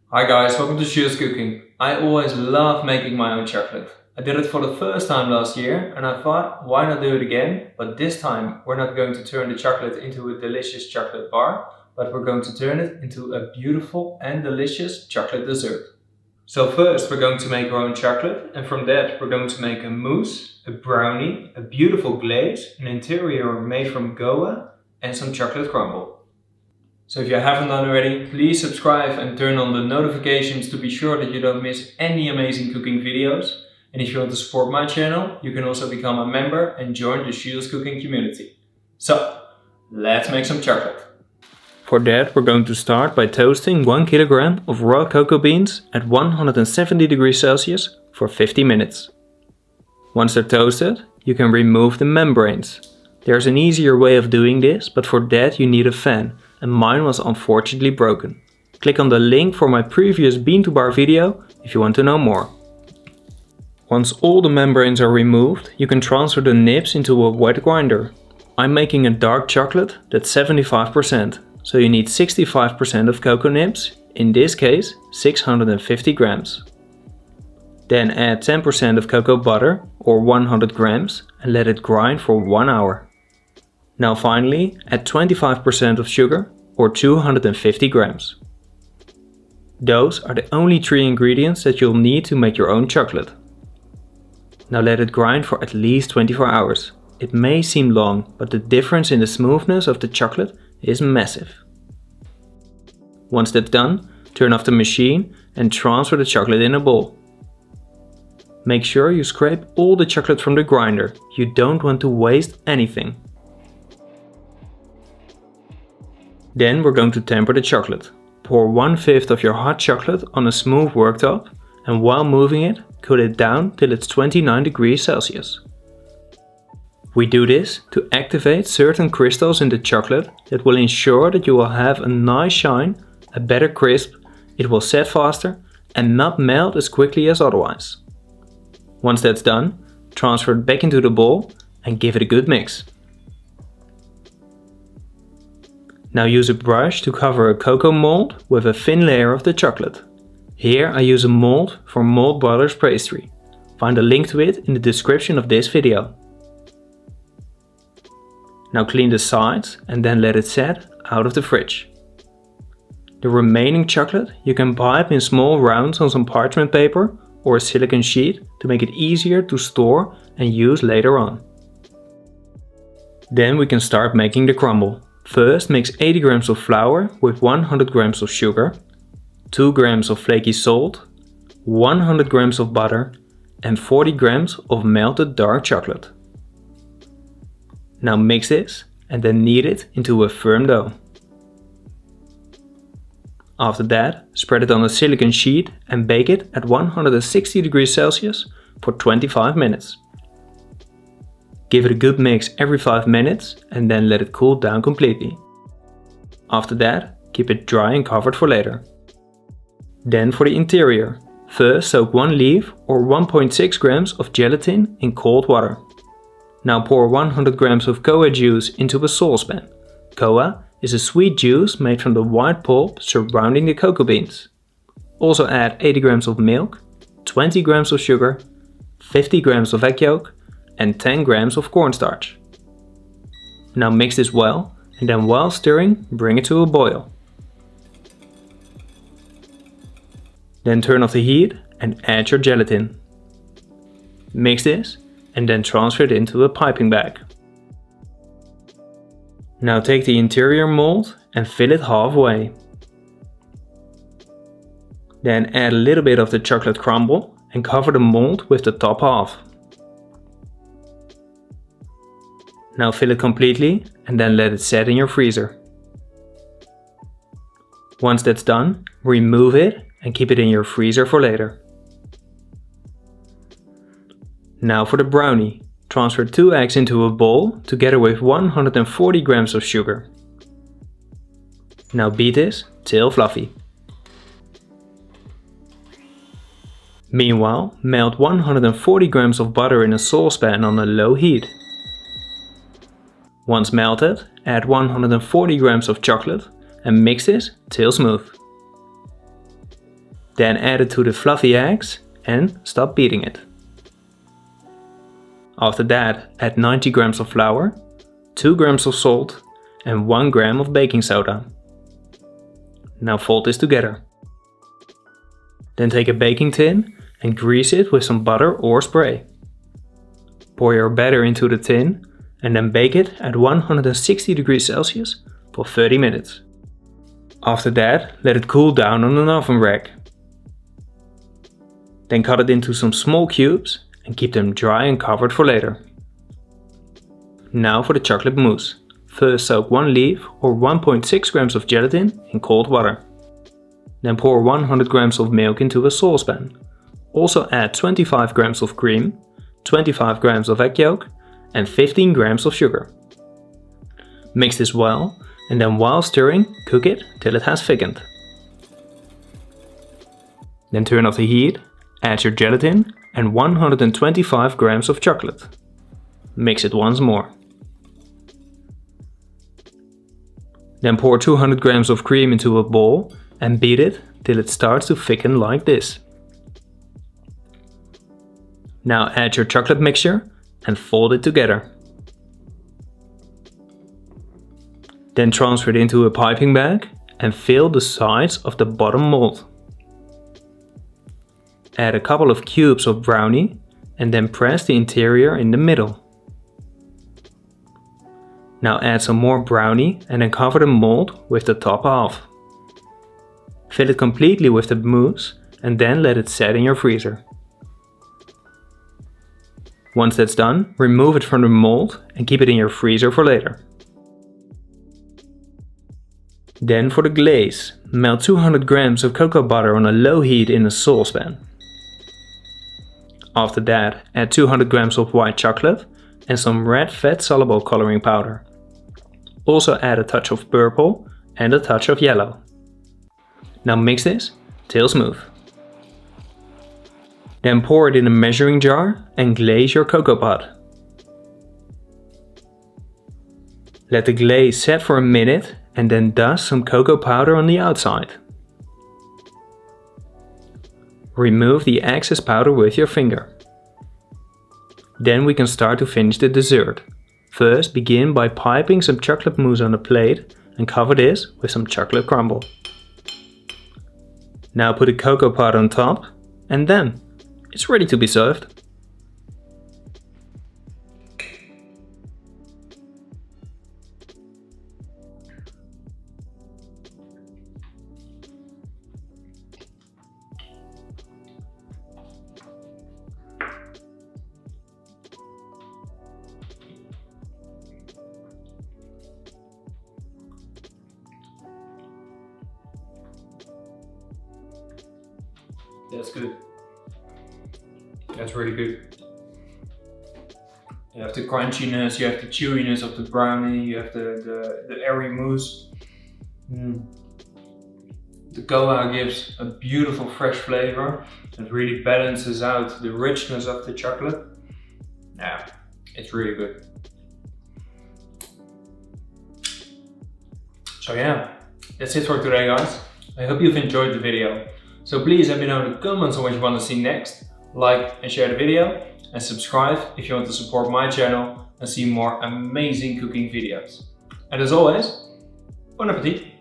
Hi guys, welcome to Shield's Cooking. I always love making my own chocolate. I did it for the first time last year and I thought, why not do it again? But this time we're not going to turn the chocolate into a delicious chocolate bar, but we're going to turn it into a beautiful and delicious chocolate dessert. So first we're going to make our own chocolate, and from that we're going to make a mousse, a brownie, a beautiful glaze, an interior made from Goa, and some chocolate crumble. So if you haven't done already, please subscribe and turn on the notifications to be sure that you don't miss any amazing cooking videos. And if you want to support my channel, you can also become a member and join the Shield's Cooking community. So, let's make some chocolate. For that we're going to start by toasting 1 kilogram of raw cocoa beans at 170 degrees Celsius for 50 minutes. Once they're toasted, you can remove the membranes. There's an easier way of doing this, but for that you need a fan, and mine was unfortunately broken. Click on the link for my previous bean to bar video if you want to know more. Once all the membranes are removed, you can transfer the nibs into a wet grinder. I'm making a dark chocolate that's 75%, so you need 65% of cocoa nibs, in this case 650 grams. Then add 10% of cocoa butter or 100 grams and let it grind for 1 hour. Now finally, add 25% of sugar or 250 grams. Those are the only 3 ingredients that you'll need to make your own chocolate. Now let it grind for at least 24 hours. It may seem long, but the difference in the smoothness of the chocolate is massive. Once that's done, turn off the machine and transfer the chocolate in a bowl. Make sure you scrape all the chocolate from the grinder. You don't want to waste anything. Then we're going to temper the chocolate. Pour 1/5 of your hot chocolate on a smooth worktop and while moving it, cool it down till it's 29 degrees Celsius. We do this to activate certain crystals in the chocolate that will ensure that you will have a nice shine, a better crisp, it will set faster and not melt as quickly as otherwise. Once that's done, transfer it back into the bowl and give it a good mix. Now use a brush to cover a cocoa mold with a thin layer of the chocolate. Here I use a mold from Mold Brothers Pastry. Find a link to it in the description of this video. Now clean the sides and then let it set out of the fridge. The remaining chocolate you can pipe in small rounds on some parchment paper or a silicone sheet to make it easier to store and use later on. Then we can start making the crumble. First mix 80 grams of flour with 100 grams of sugar, 2 grams of flaky salt, 100 grams of butter and 40 grams of melted dark chocolate. Now mix this and then knead it into a firm dough. After that, spread it on a silicone sheet and bake it at 160 degrees Celsius for 25 minutes. Give it a good mix every 5 minutes and then let it cool down completely. After that, keep it dry and covered for later. Then for the interior. First soak 1 leaf or 1.6 grams of gelatin in cold water. Now pour 100 grams of Coa juice into a saucepan. Coa is a sweet juice made from the white pulp surrounding the cocoa beans. Also add 80 grams of milk, 20 grams of sugar, 50 grams of egg yolk and 10 grams of cornstarch. Now mix this well and then while stirring, bring it to a boil. Then turn off the heat and add your gelatin. Mix this and then transfer it into a piping bag. Now take the interior mold and fill it halfway. Then add a little bit of the chocolate crumble and cover the mold with the top half. Now fill it completely and then let it set in your freezer. Once that's done, remove it and keep it in your freezer for later. Now for the brownie. Transfer 2 eggs into a bowl together with 140 grams of sugar. Now beat this till fluffy. Meanwhile, melt 140 grams of butter in a saucepan on a low heat. Once melted, add 140 grams of chocolate and mix this till smooth. Then add it to the fluffy eggs and stop beating it. After that, add 90 grams of flour, 2 grams of salt and 1 gram of baking soda. Now fold this together. Then take a baking tin and grease it with some butter or spray. Pour your batter into the tin and then bake it at 160 degrees Celsius for 30 minutes. After that, let it cool down on an oven rack. Then cut it into some small cubes and keep them dry and covered for later. Now for the chocolate mousse. First soak 1 leaf or 1.6 grams of gelatin in cold water. Then pour 100 grams of milk into a saucepan. Also add 25 grams of cream, 25 grams of egg yolk and 15 grams of sugar. Mix this well and then while stirring, cook it till it has thickened. Then turn off the heat, add your gelatin and 125 grams of chocolate. Mix it once more. Then pour 200 grams of cream into a bowl and beat it till it starts to thicken like this. Now add your chocolate mixture and fold it together. Then transfer it into a piping bag and fill the sides of the bottom mold. Add a couple of cubes of brownie and then press the interior in the middle. Now add some more brownie and then cover the mold with the top half. Fill it completely with the mousse and then let it set in your freezer. Once that's done, remove it from the mold and keep it in your freezer for later. Then for the glaze, melt 200 grams of cocoa butter on a low heat in a saucepan. After that, add 200 grams of white chocolate and some red fat soluble coloring powder. Also add a touch of purple and a touch of yellow. Now mix this till smooth. Then pour it in a measuring jar and glaze your cocoa pot. Let the glaze set for a minute and then dust some cocoa powder on the outside. Remove the excess powder with your finger. Then we can start to finish the dessert. First, begin by piping some chocolate mousse on a plate and cover this with some chocolate crumble. Now put a cocoa pot on top and then it's ready to be served. That's good. That's really good. You have the crunchiness, you have the chewiness of the brownie, you have the airy mousse. The Cacao gives a beautiful fresh flavor. It really balances out the richness of the chocolate. Yeah, it's really good. So yeah, that's it for today guys. I hope you've enjoyed the video. So please let me know in the comments on what you want to see next. Like and share the video and subscribe if you want to support my channel and see more amazing cooking videos. And as always, bon appetit!